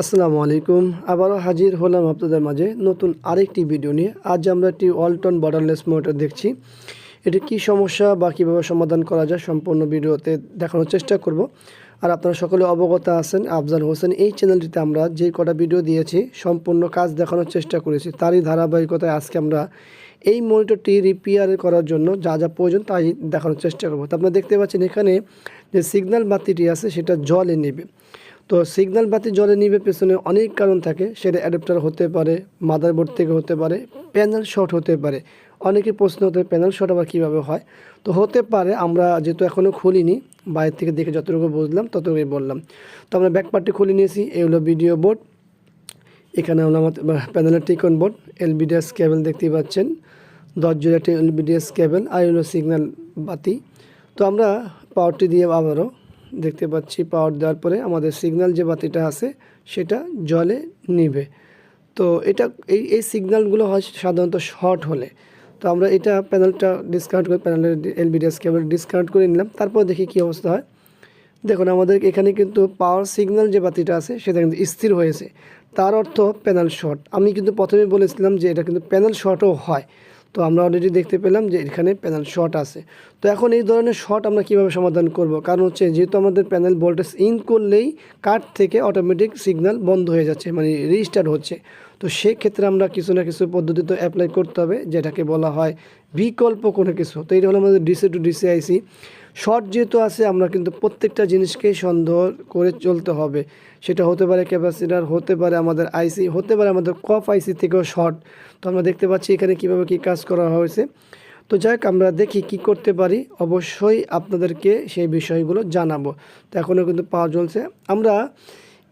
আসসালামু আলাইকুম। আবারও হাজির হলাম আপনাদের মাঝে নতুন আরেকটি ভিডিও নিয়ে। আজ আমরা একটি ওয়ালটন বর্ডারলেস মোটর দেখছি। এটি কী সমস্যা বা কীভাবে সমাধান করা যায় সম্পূর্ণ ভিডিওতে দেখানোর চেষ্টা করব। আর আপনারা সকলে অবগত আছেন, আফজাল হোসেন এই চ্যানেলটিতে আমরা যে কটা ভিডিও দিয়েছি সম্পূর্ণ কাজ দেখানোর চেষ্টা করেছি। তারই ধারাবাহিকতায় আজকে আমরা এই মনিটরটি রিপেয়ার করার জন্য যা যা প্রয়োজন তাই দেখানোর চেষ্টা করব। তো আপনারা দেখতে পাচ্ছেন এখানে যে সিগন্যাল বাতিটি আছে সেটা জলে নেবে। তো সিগন্যাল বাতি জলে নিবে পেছনে অনেক কারণ থাকে, সেটা অ্যাডাপ্টার হতে পারে, মাদারবোর্ড থেকে হতে পারে, প্যানেল শর্ট হতে পারে। অনেকে প্রশ্ন হতে প্যানেল শর্ট আবার কীভাবে হয়। তো হতে পারে, আমরা যেহেতু এখনও খুলিনি, বাইরে থেকে দেখে যতটুকু বুঝলাম ততটুকুই বললাম। তো আমরা ব্যাক পার্টটি খুলে নিয়েছি। এই হলো ভিডিও বোর্ড, এখানে হলো আমাদের প্যানেলের টিকন বোর্ড, এলবিডিএস কেবল দেখতেই পাচ্ছেন, 10 জোড়া একটি এলবিডিএস কেবল, আর হলো সিগন্যাল বাতি। তো আমরা পাওয়ারটি দিয়ে আবারও দেখতে পাচ্ছি পাওয়ার দেওয়ার পরে আমাদের সিগন্যাল যে বাতিটা আছে সেটা জলে নিবে। তো এটা এই সিগন্যালগুলো হয় সাধারণত শর্ট হলে। তো আমরা এটা প্যানেলটা ডিসকানেক্ট করে প্যানেলের এলবিডিএস কেবল ডিসকানেক্ট করে নিলাম। তারপর দেখি কী অবস্থা হয়। দেখুন আমাদের এখানে কিন্তু পাওয়ার সিগন্যাল যে বাতিটা আছে সেটা কিন্তু স্থির হয়েছে, তার অর্থ প্যানেল শর্ট। আমি কিন্তু প্রথমে বলেছিলাম যে এটা কিন্তু প্যানেল শর্টও হয়। তো আমরা অলরেডি দেখতে পেলাম যে এখানে প্যানেল শর্ট আছে। তো এখন এই ধরনের শর্ট আমরা কিভাবে সমাধান করব? কারণ হচ্ছে যেহেতু আমাদের প্যানেল ভোল্টেজ ইন করলেই কাট থেকে অটোমেটিক সিগন্যাল বন্ধ হয়ে যাচ্ছে, মানে রিস্টার্ট হচ্ছে। তো সেক্ষেত্রে আমরা কিছু না কিছু পদ্ধতি তো অ্যাপ্লাই করতে হবে, যেটাকে বলা হয় বিকল্প কোনো কিছু। তো এটা হলো আমাদের ডিসি টু ডিসি আইসি। শর্ট যেহেতু আছে, আমরা কিন্তু প্রত্যেকটা জিনিসকেই সন্দেহ করে চলতে হবে। সেটা হতে পারে ক্যাপাসিটার, হতে পারে আমাদের আইসি, হতে পারে আমাদের কফ আইসি থেকেও শর্ট। তো আমরা দেখতে পাচ্ছি এখানে কীভাবে কী কাজ করা হয়েছে। তো যাই হোক, আমরা দেখি কি করতে পারি, অবশ্যই আপনাদেরকে সেই বিষয়গুলো জানাবো। তো এখনও কিন্তু পাওয়া জ্বলছে। আমরা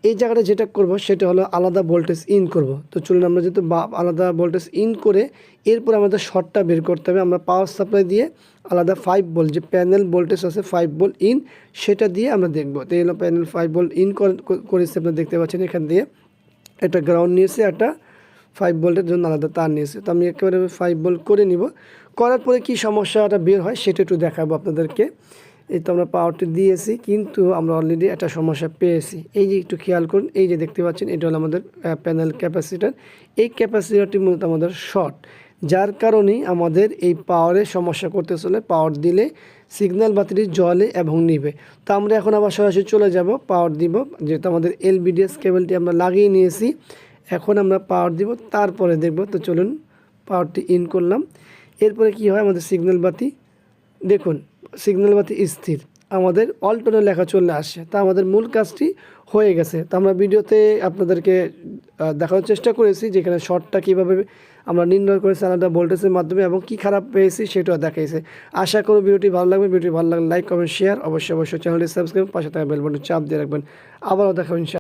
এই জায়গাটা যেটা করব সেটা হলো আলাদা ভোল্টেজ ইন করব। তো চলুন আমরা যেহেতু আলাদা ভোল্টেজ ইন করে এরপর আমাদের শর্টটা বের করতে হবে। আমরা পাওয়ার সাপ্লাই দিয়ে আলাদা 5 ভোল্ট যে প্যানেল ভোল্টেজ আছে 5 ভোল্ট ইন, সেটা দিয়ে আমরা দেখব। তো এই হলো প্যানেল 5 ভোল্ট ইন করেছে, আপনারা দেখতে পাচ্ছেন এখান দিয়ে একটা গ্রাউন্ড নিয়েছে, একটা 5 ভোল্টের জন্য আলাদা তার নিয়েছে। তো আমি একেবারে 5 ভোল্ট করে নিব। করার পরে কী সমস্যাটা বের হয় সেটা একটু দেখাবো আপনাদেরকে। এই তো আমরা পাওয়ারটি দিয়েছি, কিন্তু আমরা অলরেডি একটা সমস্যা পেয়েছি। এই যে একটু খেয়াল করুন, এই যে দেখতে পাচ্ছেন এটা হলো আমাদের প্যানেল ক্যাপাসিটার। এই ক্যাপাসিটারটি মূলত আমাদের শর্ট, যার কারণেই আমাদের এই পাওয়ারের সমস্যা করতে চলে। পাওয়ার দিলে সিগন্যাল বাতিটি জ্বলে এবং নিবে। তো আমরা এখন আবার সরাসরি চলে যাব, পাওয়ার দিব। যেহেতু আমাদের এলবিডিএস কেবলটি আমরা লাগিয়ে নিয়েছি, এখন আমরা পাওয়ার দিব, তারপরে দেখব। তো চলুন পাওয়ারটি ইন করলাম। এরপরে কি হয়, আমাদের সিগন্যাল বাতি দেখুন, সিগন্যাল বাতি স্থির, আমাদের অল্টনে লেখা চলে আসে। তা আমাদের মূল কাজটি হয়ে গেছে। তো আমরা ভিডিওতে আপনাদেরকে দেখানোর চেষ্টা করেছি যেখানে শর্টটা কীভাবে আমরা নির্ণয় করেছি আলাদা ভোল্টেজের মাধ্যমে এবং কি খারাপ পেয়েছি সেটাও দেখাইছে। আশা করি ভিডিওটি ভালো লাগবে। ভিডিওটি ভালো লাগলে লাইক, কমেন্ট, শেয়ার, অবশ্যই চ্যানেলটি সাবস্ক্রাইব, পাশে থাকা বেল বাটন চাপ দিয়ে রাখবেন। আবারও দেখাবেন।